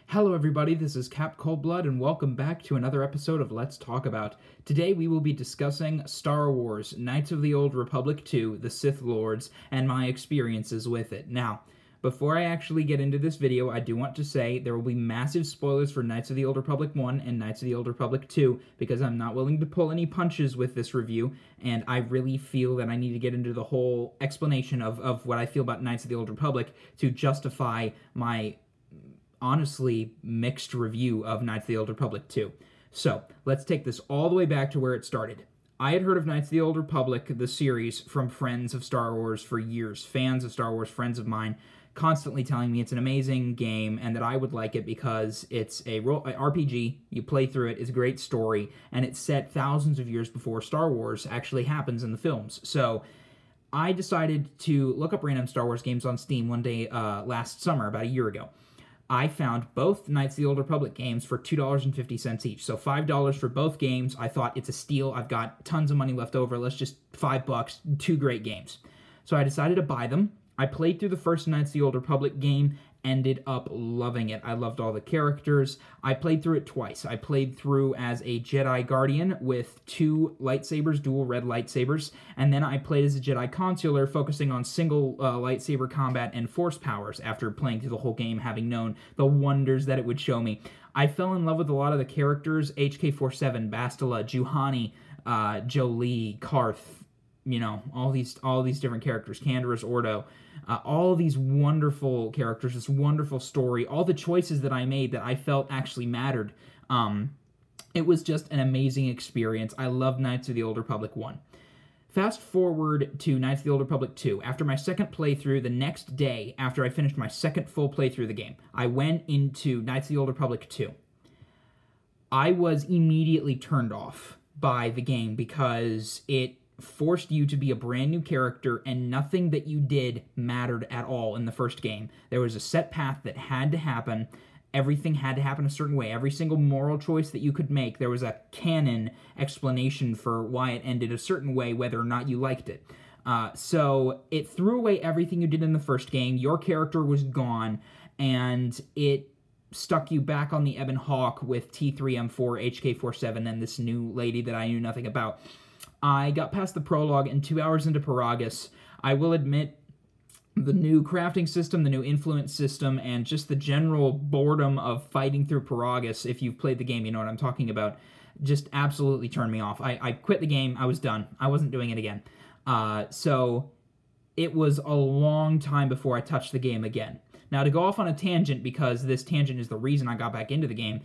Hello everybody, this is Cap Coldblood and welcome back to another episode of Let's Talk About. Today we will be discussing Star Wars Knights of the Old Republic 2, the Sith Lords, and my experiences with it. Now, before I actually get into this video, I do want to say there will be massive spoilers for Knights of the Old Republic 1 and Knights of the Old Republic 2 because I'm not willing to pull any punches with this review, and I really feel that I need to get into the whole explanation of what I feel about Knights of the Old Republic to justify my honestly mixed review of Knights of the Old Republic 2. So, let's take this all the way back to where it started. I had heard of Knights of the Old Republic, the series, from friends of Star Wars for years. Fans of Star Wars, friends of mine, constantly telling me it's an amazing game and that I would like it because it's a RPG, you play through it, it's a great story, and it's set thousands of years before Star Wars actually happens in the films. So, I decided to look up random Star Wars games on Steam one day last summer, about a year ago. I found both Knights of the Old Republic games for $2.50 each. So $5 for both games. I thought it's a steal. I've got tons of money left over. Let's just $5, two great games. So I decided to buy them. I played through the first Knights of the Old Republic game, ended up loving it. I loved all the characters. I played through it twice. I played through as a Jedi Guardian with two lightsabers, dual red lightsabers, and then I played as a Jedi Consular, focusing on single lightsaber combat and force powers after playing through the whole game, having known the wonders that it would show me. I fell in love with a lot of the characters, HK-47, Bastila, Juhani, Jolee, Karth, you know, all these different characters, Canderous Ordo, all these wonderful characters, this wonderful story, all the choices that I made that I felt actually mattered. It was just an amazing experience. I love Knights of the Old Republic 1. Fast forward to Knights of the Old Republic 2. After my second playthrough, the next day, after I finished my second full playthrough of the game, I went into Knights of the Old Republic 2. I was immediately turned off by the game because it forced you to be a brand new character, and nothing that you did mattered at all in the first game. There was a set path that had to happen. Everything had to happen a certain way. Every single moral choice that you could make, there was a canon explanation for why it ended a certain way, whether or not you liked it. So it threw away everything you did in the first game. Your character was gone, and it stuck you back on the Ebon Hawk with T3M4, HK-47, and this new lady that I knew nothing about. I got past the prologue, and 2 hours into Paragus, I will admit, the new crafting system, the new influence system, and just the general boredom of fighting through Paragus, if you've played the game, you know what I'm talking about, just absolutely turned me off. I quit the game, I was done. I wasn't doing it again. So it was a long time before I touched the game again. Now, to go off on a tangent, because this tangent is the reason I got back into the game,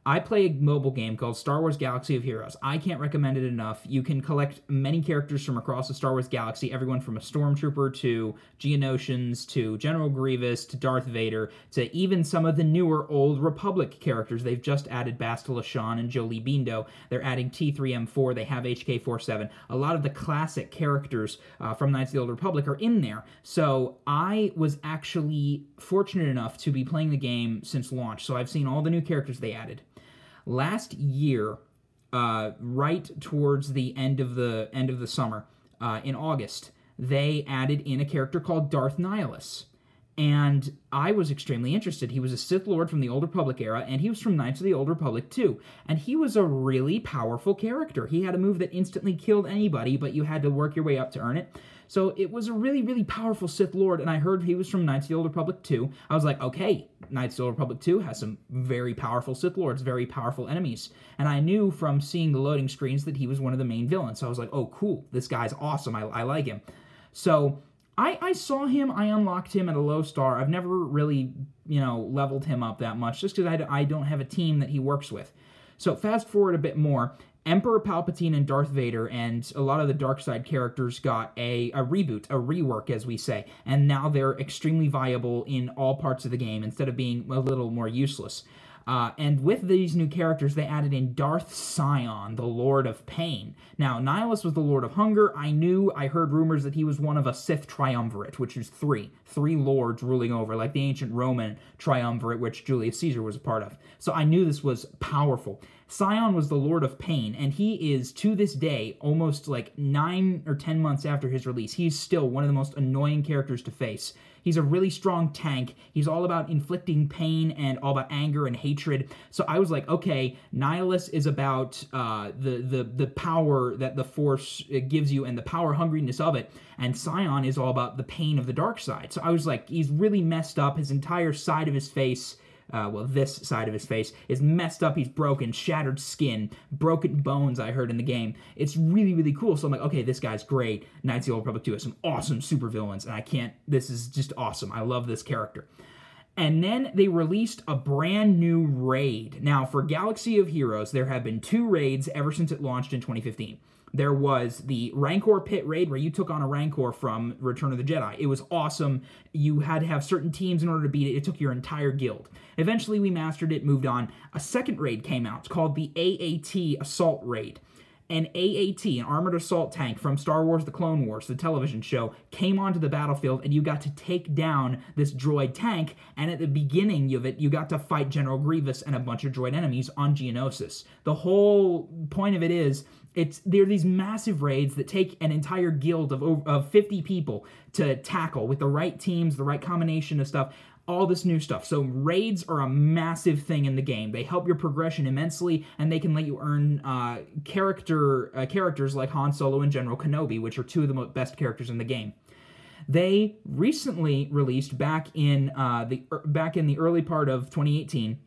I play a mobile game called Star Wars Galaxy of Heroes. I can't recommend it enough. You can collect many characters from across the Star Wars galaxy, everyone from a Stormtrooper to Geonosians to General Grievous to Darth Vader to even some of the newer Old Republic characters. They've just added Bastila Shan and Jolee Bindo. They're adding T3M4. They have HK-47. A lot of the classic characters from Knights of the Old Republic are in there. So I was actually fortunate enough to be playing the game since launch. So I've seen all the new characters they added. Last year, right towards the end of the summer, in August, they added in a character called Darth Nihilus. And I was extremely interested. He was a Sith Lord from the Old Republic era, and he was from Knights of the Old Republic 2. And he was a really powerful character. He had a move that instantly killed anybody, but you had to work your way up to earn it. So it was a really, really powerful Sith Lord, and I heard he was from Knights of the Old Republic 2. I was like, okay, Knights of the Old Republic 2 has some very powerful Sith Lords, very powerful enemies. And I knew from seeing the loading screens that he was one of the main villains. So I was like, oh, cool, this guy's awesome, I like him. So I saw him, I unlocked him at a low star. I've never really, leveled him up that much, just because I don't have a team that he works with. So fast forward a bit more. Emperor Palpatine and Darth Vader and a lot of the dark side characters got a reboot, a rework, as we say, and now they're extremely viable in all parts of the game instead of being a little more useless. And with these new characters, they added in Darth Sion, the Lord of Pain. Now, Nihilus was the Lord of Hunger. I heard rumors that he was one of a Sith triumvirate, which is three lords ruling over, like the ancient Roman triumvirate, which Julius Caesar was a part of. So I knew this was powerful. Sion was the Lord of Pain, and he is, to this day, almost like 9 or 10 months after his release, he's still one of the most annoying characters to face. He's a really strong tank. He's all about inflicting pain and all about anger and hatred. So I was like, okay, Nihilus is about the power that the Force gives you and the power hungriness of it, and Scion is all about the pain of the dark side. So I was like, he's really messed up. His entire side of his face, this side of his face is messed up. He's broken, shattered skin, broken bones, I heard in the game. It's really, really cool. So I'm like, okay, this guy's great. Knights of the Old Republic 2 has some awesome supervillains, and this is just awesome. I love this character. And then they released a brand new raid. Now, for Galaxy of Heroes, there have been 2 raids ever since it launched in 2015. There was the Rancor Pit raid, where you took on a Rancor from Return of the Jedi. It was awesome. You had to have certain teams in order to beat it. It took your entire guild. Eventually, we mastered it, moved on. A second raid came out. It's called the AAT Assault Raid. An AAT, an armored assault tank from Star Wars The Clone Wars, the television show, came onto the battlefield, and you got to take down this droid tank, and at the beginning of it, you got to fight General Grievous and a bunch of droid enemies on Geonosis. The whole point of it is, there are these massive raids that take an entire guild of 50 people to tackle with the right teams, the right combination of stuff, all this new stuff. So raids are a massive thing in the game. They help your progression immensely, and they can let you earn characters like Han Solo and General Kenobi, which are 2 of the best characters in the game. They recently released back in the early part of 2018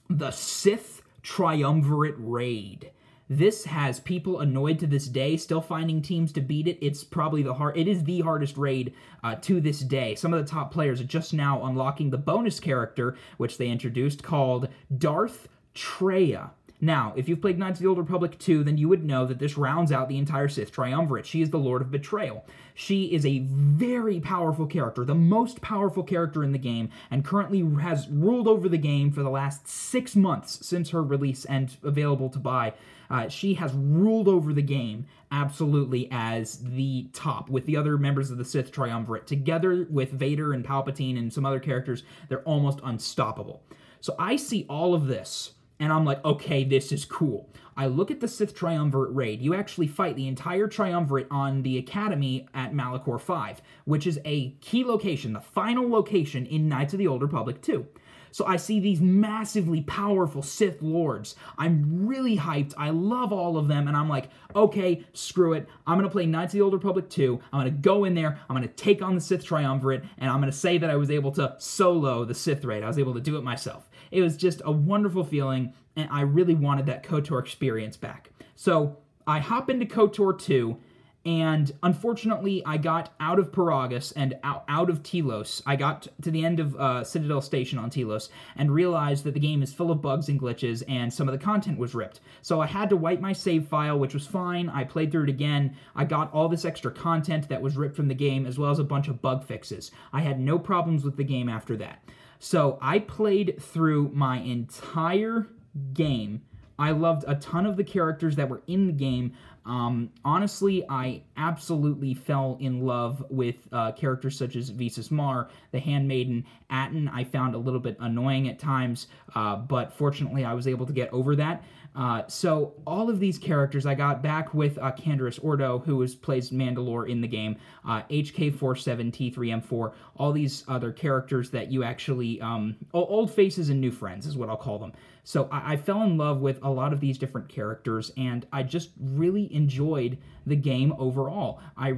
the Sith Triumvirate Raid. This has people annoyed to this day, still finding teams to beat it. It's probably it is the hardest raid to this day. Some of the top players are just now unlocking the bonus character, which they introduced, called Darth Traya. Now, if you've played Knights of the Old Republic 2, then you would know that this rounds out the entire Sith Triumvirate. She is the Lord of Betrayal. She is a very powerful character, the most powerful character in the game, and currently has ruled over the game for the last 6 months since her release and available to buy. She has ruled over the game absolutely as the top, with the other members of the Sith Triumvirate. Together with Vader and Palpatine and some other characters, they're almost unstoppable. So I see all of this, and I'm like, okay, this is cool. I look at the Sith Triumvirate raid. You actually fight the entire Triumvirate on the Academy at Malachor 5, which is a key location, the final location in Knights of the Old Republic 2. So I see these massively powerful Sith Lords. I'm really hyped. I love all of them, and I'm like, okay, screw it. I'm going to play Knights of the Old Republic 2. I'm going to go in there. I'm going to take on the Sith Triumvirate, and I'm going to say that I was able to solo the Sith raid. I was able to do it myself. It was just a wonderful feeling, and I really wanted that KOTOR experience back. So I hop into KOTOR 2, and unfortunately, I got out of Paragus and out of Telos. I got to the end of Citadel Station on Telos and realized that the game is full of bugs and glitches, and some of the content was ripped. So I had to wipe my save file, which was fine. I played through it again. I got all this extra content that was ripped from the game, as well as a bunch of bug fixes. I had no problems with the game after that. So I played through my entire game. I loved a ton of the characters that were in the game. Honestly, I absolutely fell in love with characters such as Visas Mar, the Handmaiden. Atten I found a little bit annoying at times, but fortunately I was able to get over that. So all of these characters, I got back with Canderous Ordo, who plays Mandalore in the game, HK-47T3M4, all these other characters that you actually, old faces and new friends is what I'll call them. So I fell in love with a lot of these different characters, and I just really enjoyed the game overall. I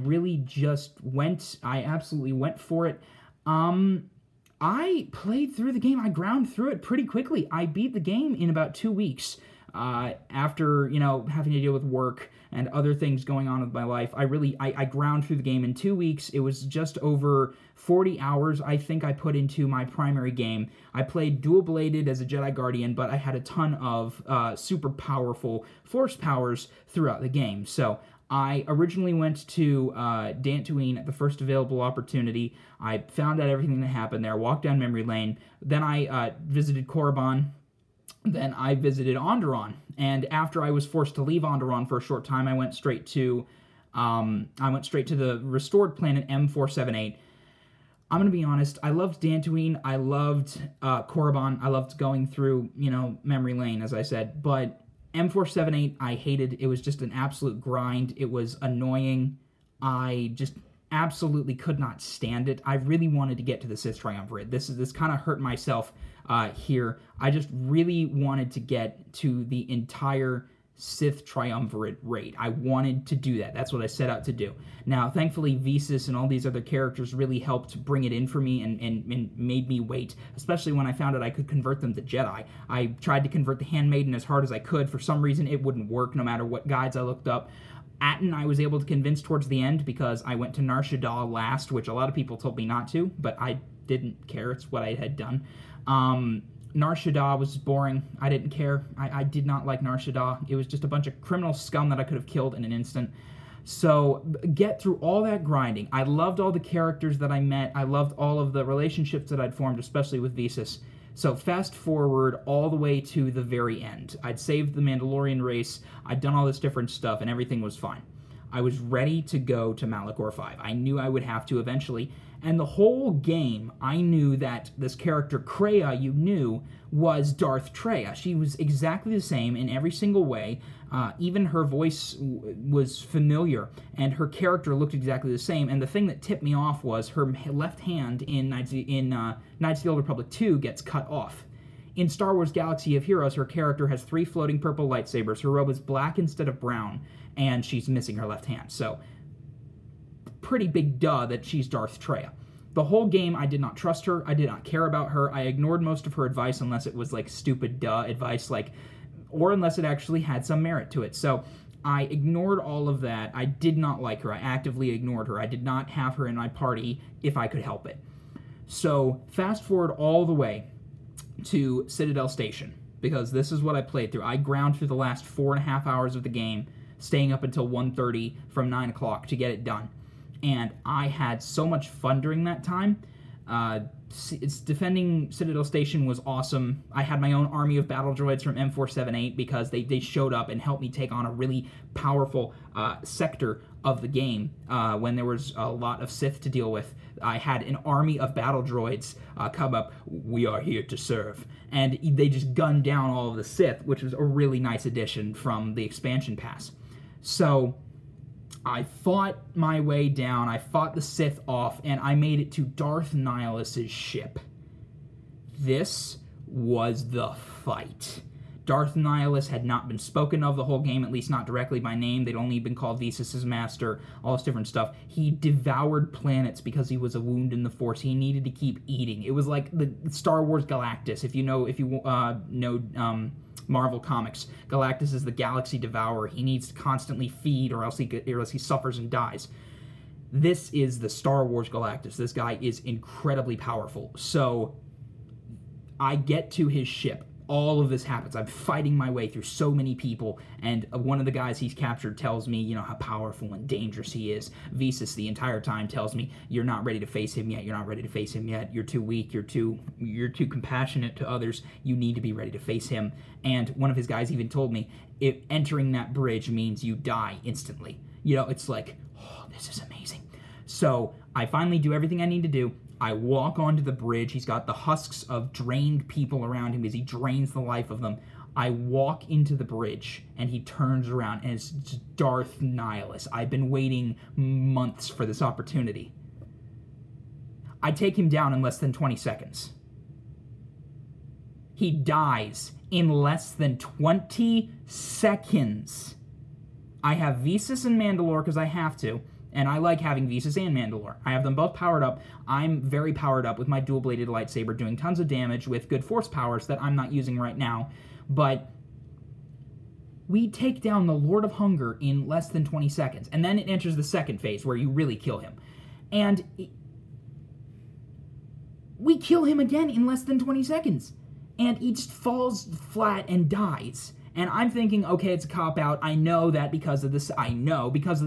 absolutely went for it. I played through the game. I ground through it pretty quickly. I beat the game in about 2 weeks. After, having to deal with work and other things going on with my life, I ground through the game in 2 weeks. It was just over 40 hours, I think, I put into my primary game. I played dual-bladed as a Jedi Guardian, but I had a ton of super powerful Force powers throughout the game. So I originally went to Dantooine at the first available opportunity. I found out everything that happened there, walked down memory lane. Then I visited Korriban. Then I visited Onderon, and after I was forced to leave Onderon for a short time, I went straight to the restored planet M478. I'm gonna be honest, I loved Dantooine, I loved Korriban, I loved going through, memory lane, as I said, but M478 I hated. It was just an absolute grind. It was annoying. I just absolutely could not stand it. I really wanted to get to the Sith Triumvirate. This kind of hurt myself here. I just really wanted to get to the entire Sith Triumvirate raid. I wanted to do that. That's what I set out to do. Now, thankfully, Visas and all these other characters really helped bring it in for me and made me wait, especially when I found out I could convert them to Jedi. I tried to convert the Handmaiden as hard as I could. For some reason, it wouldn't work no matter what guides I looked up. Atten I was able to convince towards the end because I went to Nar Shaddaa last, which a lot of people told me not to, but I didn't care. It's what I had done. Nar Shaddaa was boring. I didn't care. I did not like Nar Shaddaa. It was just a bunch of criminal scum that I could have killed in an instant. So, get through all that grinding. I loved all the characters that I met. I loved all of the relationships that I'd formed, especially with Visas. So, fast forward all the way to the very end. I'd saved the Mandalorian race. I'd done all this different stuff, and everything was fine. I was ready to go to Malachor 5. I knew I would have to eventually. And the whole game, I knew that this character, Kreia, you knew, was Darth Traya. She was exactly the same in every single way. Even her voice was familiar, and her character looked exactly the same. And the thing that tipped me off was her left hand in Knights of the Old Republic 2 gets cut off. In Star Wars Galaxy of Heroes, her character has 3 floating purple lightsabers. Her robe is black instead of brown, and she's missing her left hand. So, pretty big duh that she's Darth Traya. The whole game, I did not trust her. I did not care about her. I ignored most of her advice unless it was, like, stupid duh advice, or unless it actually had some merit to it. So, I ignored all of that. I did not like her. I actively ignored her. I did not have her in my party if I could help it. So, fast forward all the way to Citadel Station, because this is what I played through. I ground through the last 4.5 hours of the game, staying up until 1:30 from 9 o'clock to get it done. And I had so much fun during that time. Defending Citadel Station was awesome. I had my own army of battle droids from M478 because they showed up and helped me take on a really powerful sector of the game when there was a lot of Sith to deal with. I had an army of battle droids come up, "We are here to serve," and they just gunned down all of the Sith, which was a really nice addition from the expansion pass. So I fought my way down, I fought the Sith off, and I made it to Darth Nihilus' ship. This was the fight. Darth Nihilus had not been spoken of the whole game, at least not directly by name. They'd only been called Visas' master, all this different stuff. He devoured planets because he was a wound in the Force. He needed to keep eating. It was like the Star Wars Galactus, if you know Marvel Comics. Galactus is the galaxy devourer. He needs to constantly feed or else he suffers and dies. This is the Star Wars Galactus. This guy is incredibly powerful. So I get to his ship. All of this happens. I'm fighting my way through so many people, and one of the guys he's captured tells me, how powerful and dangerous he is. Visas the entire time tells me, "You're not ready to face him yet. You're not ready to face him yet. You're too weak. You're too compassionate to others. You need to be ready to face him." And one of his guys even told me, "If entering that bridge means you die instantly." It's like, oh, this is amazing. So I finally do everything I need to do. I walk onto the bridge. He's got the husks of drained people around him as he drains the life of them. I walk into the bridge, and he turns around, and it's Darth Nihilus. I've been waiting months for this opportunity. I take him down in less than 20 seconds. He dies in less than 20 seconds. I have Visas and Mandalore because I have to. And I like having Visas and Mandalore. I have them both powered up. I'm very powered up with my dual-bladed lightsaber, doing tons of damage with good force powers that I'm not using right now. But we take down the Lord of Hunger in less than 20 seconds. And then it enters the second phase where you really kill him. And we kill him again in less than 20 seconds. And he just falls flat and dies. And I'm thinking, okay, it's a cop-out. I know because of the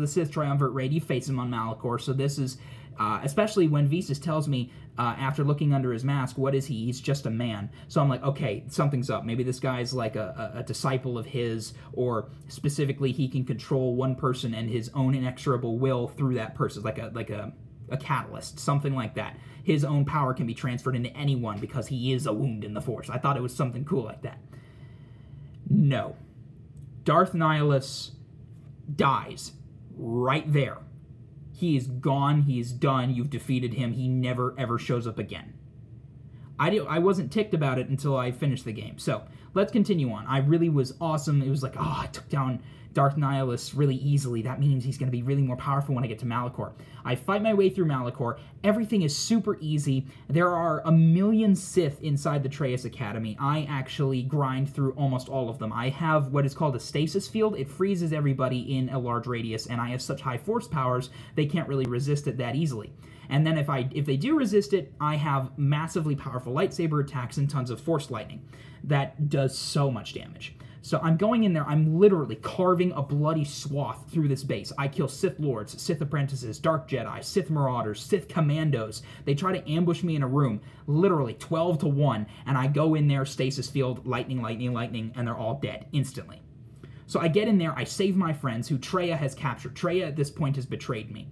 Sith Triumvirate raid, you face him on Malachor, so this is, especially when Visas tells me, after looking under his mask, what is he? He's just a man. So I'm like, okay, something's up. Maybe this guy's like a disciple of his, or specifically he can control one person and his own inexorable will through that person, like a catalyst, something like that. His own power can be transferred into anyone because he is a wound in the Force. I thought it was something cool like that. No. Darth Nihilus dies right there. he is gone, he is done, you've defeated him, he never ever shows up again. I wasn't ticked about it until I finished the game. So, let's continue on. I really was awesome. It was like, oh, I took down Darth Nihilus really easily. That means he's going to be really more powerful when I get to Malachor. I fight my way through Malachor. Everything is super easy. There are a million Sith inside the Treyas Academy. I actually grind through almost all of them. I have what is called a stasis field. It freezes everybody in a large radius, and I have such high force powers, they can't really resist it that easily. And then if they do resist it, I have massively powerful lightsaber attacks and tons of force lightning. That does so much damage. So I'm going in there, I'm literally carving a bloody swath through this base. I kill Sith Lords, Sith Apprentices, Dark Jedi, Sith Marauders, Sith Commandos. They try to ambush me in a room, literally 12 to 1, and I go in there, stasis field, lightning, lightning, lightning, and they're all dead instantly. So I get in there, I save my friends, who Traya has captured. Traya at this point has betrayed me.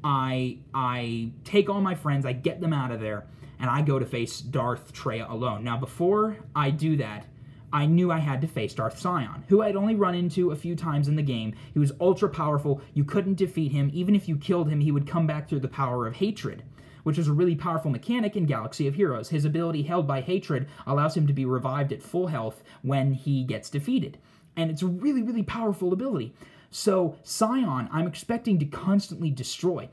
I take all my friends, I get them out of there, and I go to face Darth Traya alone. Now, before I do that, I knew I had to face Darth Sion, who I'd only run into a few times in the game. He was ultra powerful, you couldn't defeat him. Even if you killed him, he would come back through the power of hatred, which is a really powerful mechanic in Galaxy of Heroes. His ability held by hatred allows him to be revived at full health when he gets defeated. And it's a really, really powerful ability. So, Sion, I'm expecting to constantly destroy,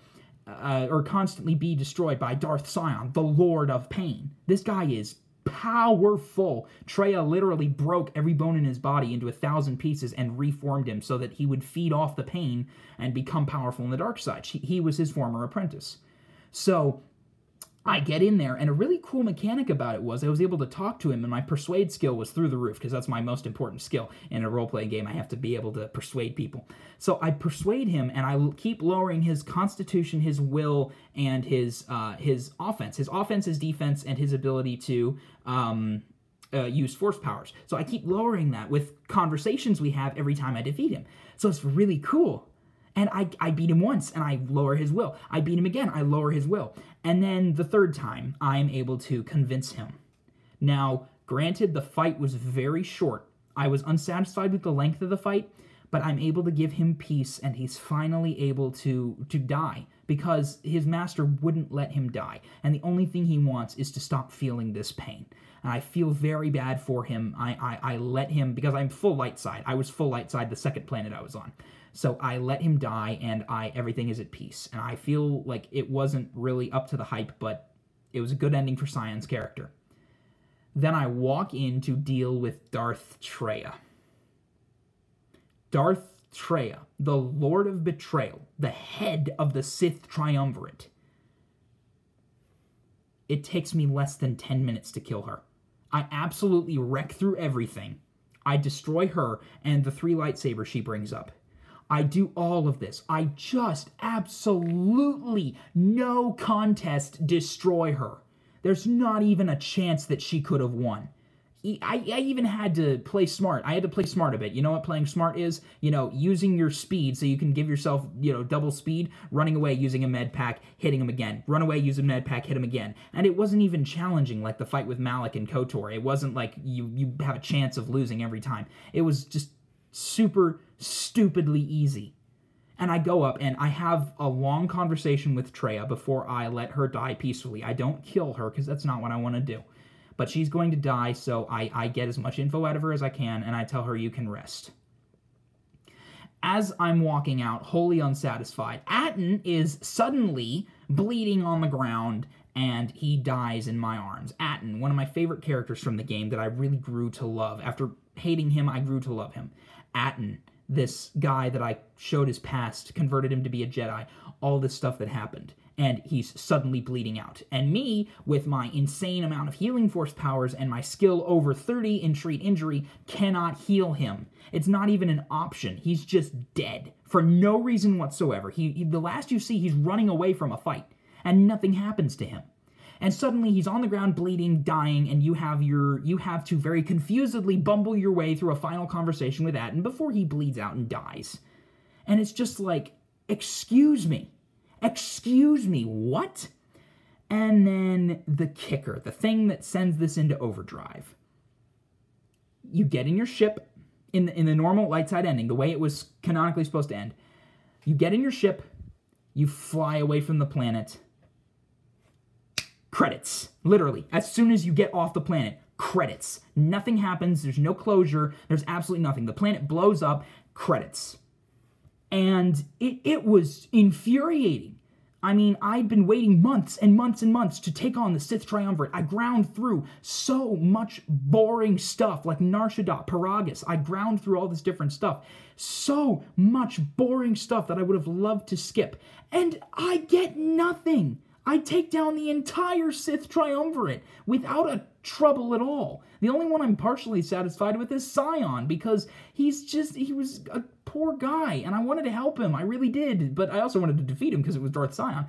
or constantly be destroyed by Darth Sion, the Lord of Pain. This guy is powerful. Traya literally broke every bone in his body into 1,000 pieces and reformed him so that he would feed off the pain and become powerful in the dark side. He was his former apprentice. So, I get in there, and a really cool mechanic about it was I was able to talk to him, and my persuade skill was through the roof, because that's my most important skill. In a role-playing game, I have to be able to persuade people. So I persuade him, and I keep lowering his constitution, his will, and his offense. His offense, his defense, and his ability to use force powers. So I keep lowering that with conversations we have every time I defeat him. So it's really cool. And I beat him once, and I lower his will. I beat him again, I lower his will. And then the third time, I'm able to convince him. Now, granted, the fight was very short. I was unsatisfied with the length of the fight, but I'm able to give him peace, and he's finally able to die, because his master wouldn't let him die. And the only thing he wants is to stop feeling this pain. And I feel very bad for him. I let him, because I'm full light side. I was full light side the second planet I was on. So I let him die, and everything is at peace. And I feel like it wasn't really up to the hype, but it was a good ending for Sion's character. Then I walk in to deal with Darth Traya. Darth Traya, the Lord of Betrayal, the head of the Sith Triumvirate. It takes me less than 10 minutes to kill her. I absolutely wreck through everything. I destroy her and the 3 lightsabers she brings up. I do all of this. I just absolutely, no contest, destroy her. There's not even a chance that she could have won. I even had to play smart. I had to play smart a bit. You know what playing smart is? You know, using your speed so you can give yourself, double speed, running away using a med pack, hitting him again. Run away, use a med pack, hit him again. And it wasn't even challenging like the fight with Malak and KOTOR. It wasn't like you have a chance of losing every time. It was just super stupidly easy. And I go up and I have a long conversation with Traya before I let her die peacefully. I don't kill her because that's not what I want to do. But she's going to die, so I get as much info out of her as I can, and I tell her you can rest. As I'm walking out, wholly unsatisfied, Atton is suddenly bleeding on the ground, and he dies in my arms. Atton, one of my favorite characters from the game that I really grew to love. After hating him, I grew to love him. Atton, this guy that I showed his past, converted him to be a Jedi, all this stuff that happened. And he's suddenly bleeding out. And me, with my insane amount of healing force powers and my skill over 30 in treat injury, cannot heal him. It's not even an option. He's just dead for no reason whatsoever. The last you see, he's running away from a fight, and nothing happens to him. And suddenly he's on the ground bleeding, dying, and you have to very confusedly bumble your way through a final conversation with Atton before he bleeds out and dies. And it's just like, excuse me. Excuse me, what? And then the kicker, the thing that sends this into overdrive. You get in your ship, in the normal light side ending, the way it was canonically supposed to end. You get in your ship, You fly away from the planet. Credits. Literally. As soon as you get off the planet, credits. Nothing happens. There's no closure. There's absolutely nothing. The planet blows up. Credits. And it was infuriating. I mean, I'd been waiting months and months and months to take on the Sith Triumvirate. I ground through so much boring stuff like Nar Shaddaa, Paragus. I ground through all this different stuff. So much boring stuff that I would have loved to skip. And I get nothing. I take down the entire Sith Triumvirate without a trouble at all. The only one I'm partially satisfied with is Sion, because he was a poor guy, and I wanted to help him. I really did, but I also wanted to defeat him because it was Darth Sion.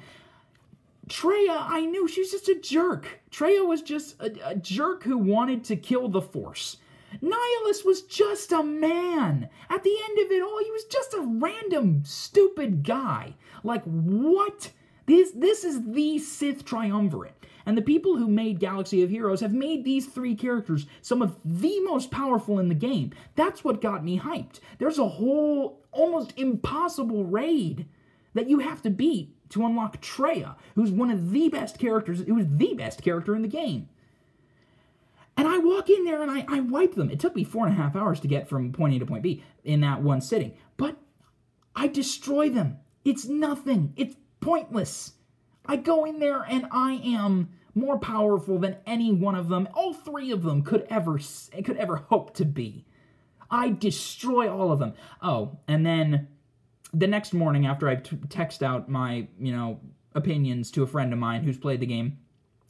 Traya, I knew, she was just a jerk. Traya was just a jerk who wanted to kill the Force. Nihilus was just a man. At the end of it all, he was just a random, stupid guy. Like, what? This is the Sith Triumvirate. And the people who made Galaxy of Heroes have made these three characters some of the most powerful in the game. That's what got me hyped. There's a whole almost impossible raid that you have to beat to unlock Traya, who's one of the best characters, who was the best character in the game. And I walk in there and I wipe them. It took me 4.5 hours to get from point A to point B in that one sitting. But I destroy them. It's nothing. It's pointless. I go in there and I am more powerful than any one of them, all three of them could ever hope to be. I destroy all of them. Oh, and then the next morning after I text out my, opinions to a friend of mine who's played the game,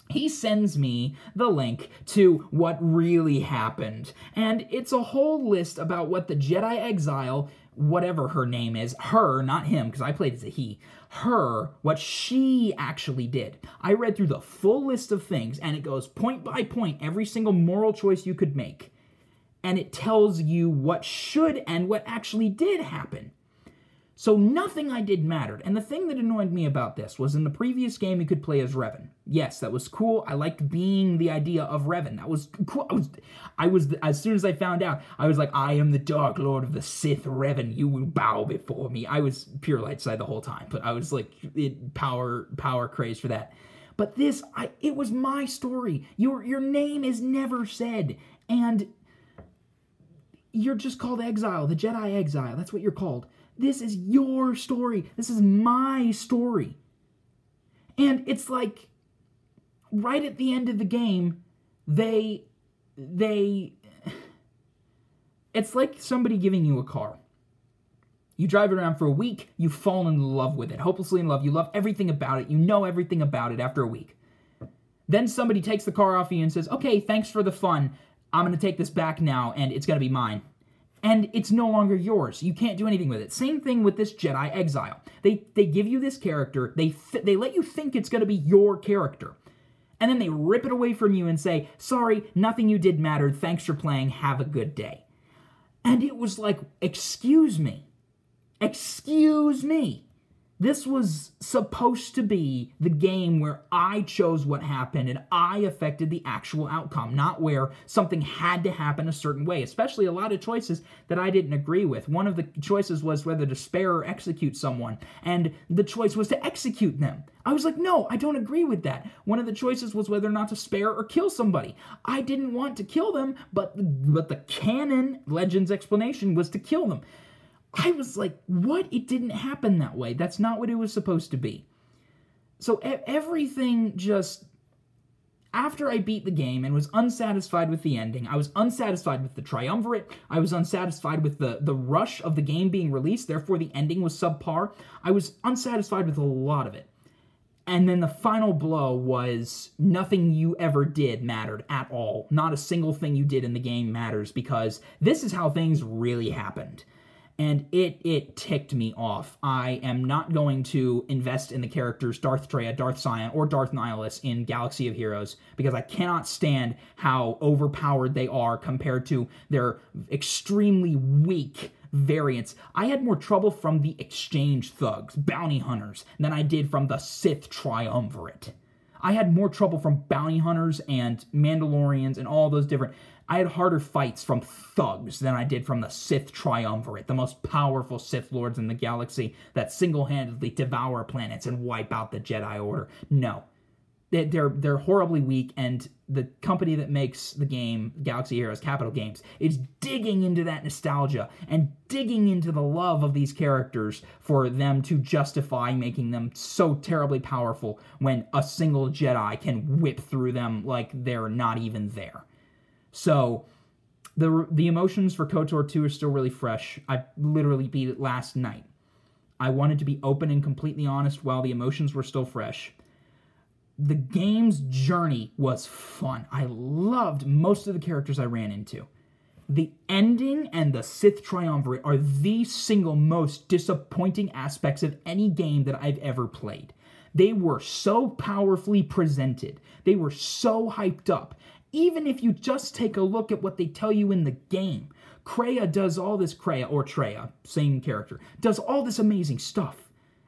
he sends me the link to what really happened. And it's a whole list about what the Jedi Exile, whatever her name is, her, not him, because I played as a he, her, what she actually did. I read through the full list of things, and it goes point by point, every single moral choice you could make. And it tells you what should and what actually did happen. So nothing I did mattered. And the thing that annoyed me about this was in the previous game you could play as Revan. Yes, that was cool. I liked being the idea of Revan. That was cool. I was as soon as I found out, I was like, I am the Dark Lord of the Sith, Revan. You will bow before me. I was pure light side the whole time, but I was like power craze for that. But this, it was my story. Your name is never said, and you're just called Exile, the Jedi Exile. That's what you're called. This is your story. This is my story. And it's like, right at the end of the game, it's like somebody giving you a car. You drive it around for a week, you fall in love with it, hopelessly in love, you love everything about it, you know everything about it after a week. Then somebody takes the car off you and says, okay, thanks for the fun, I'm going to take this back now, and it's going to be mine. And it's no longer yours. You can't do anything with it. Same thing with this Jedi Exile. They give you this character, they let you think it's going to be your character, and then they rip it away from you and say, sorry, nothing you did mattered, thanks for playing, have a good day. And it was like, excuse me. Excuse me. This was supposed to be the game where I chose what happened and I affected the actual outcome, not where something had to happen a certain way, especially a lot of choices that I didn't agree with. One of the choices was whether to spare or execute someone, and the choice was to execute them. I was like, no, I don't agree with that. One of the choices was whether or not to spare or kill somebody. I didn't want to kill them, but the canon Legends explanation was to kill them. I was like, what? It didn't happen that way. That's not what it was supposed to be. So everything just... After I beat the game and was unsatisfied with the ending, I was unsatisfied with the Triumvirate, I was unsatisfied with the rush of the game being released, therefore the ending was subpar. I was unsatisfied with a lot of it. And then the final blow was nothing you ever did mattered at all. Not a single thing you did in the game matters, because this is how things really happened. And it ticked me off. I am not going to invest in the characters Darth Traya, Darth Sion, or Darth Nihilus in Galaxy of Heroes, because I cannot stand how overpowered they are compared to their extremely weak variants. I had more trouble from the exchange thugs, bounty hunters, than I did from the Sith Triumvirate. I had more trouble from bounty hunters and Mandalorians and all those different... I had harder fights from thugs than I did from the Sith Triumvirate, the most powerful Sith Lords in the galaxy that single-handedly devour planets and wipe out the Jedi Order. No. They're horribly weak, and the company that makes the game, Galaxy Heroes Capital Games, is digging into that nostalgia and digging into the love of these characters for them to justify making them so terribly powerful when a single Jedi can whip through them like they're not even there. So the emotions for KOTOR 2 are still really fresh. I literally beat it last night. I wanted to be open and completely honest while the emotions were still fresh. The game's journey was fun. I loved most of the characters I ran into. The ending and the Sith Triumvirate are the single most disappointing aspects of any game that I've ever played. They were so powerfully presented. They were so hyped up. Even if you just take a look at what they tell you in the game, Kreia does all this, Treya, same character, does all this amazing stuff.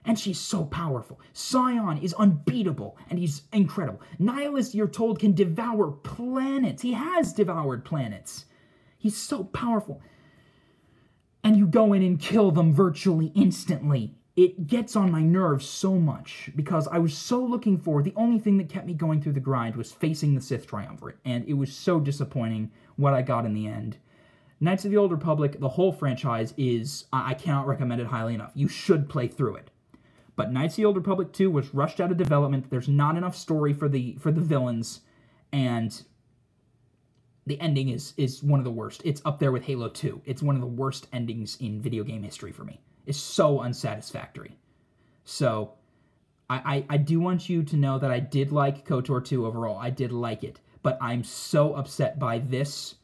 And she's so powerful. Sion is unbeatable, and he's incredible. Nihilus, you're told, can devour planets. He has devoured planets. He's so powerful. And you go in and kill them virtually instantly. It gets on my nerves so much, because I was so looking forward. The only thing that kept me going through the grind was facing the Sith Triumvirate, and it was so disappointing what I got in the end. Knights of the Old Republic, the whole franchise is, I cannot recommend it highly enough. You should play through it. But Knights of the Old Republic 2 was rushed out of development. There's not enough story for the villains, and the ending is one of the worst. It's up there with Halo 2. It's one of the worst endings in video game history for me. It's so unsatisfactory. So, I do want you to know that I did like KOTOR 2 overall. I did like it. But I'm so upset by this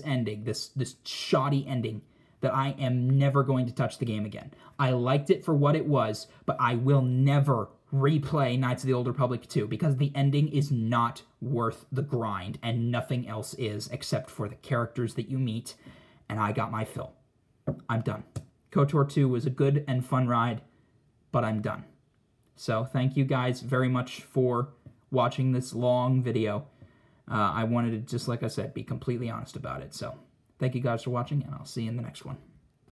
ending, this shoddy ending, that I am never going to touch the game again. I liked it for what it was, but I will never replay Knights of the Old Republic 2 because the ending is not worth the grind, and nothing else is except for the characters that you meet, and I got my fill. I'm done. KOTOR 2 was a good and fun ride, but I'm done. So thank you guys very much for watching this long video. I wanted to, just like I said, be completely honest about it. So thank you guys for watching, and I'll see you in the next one.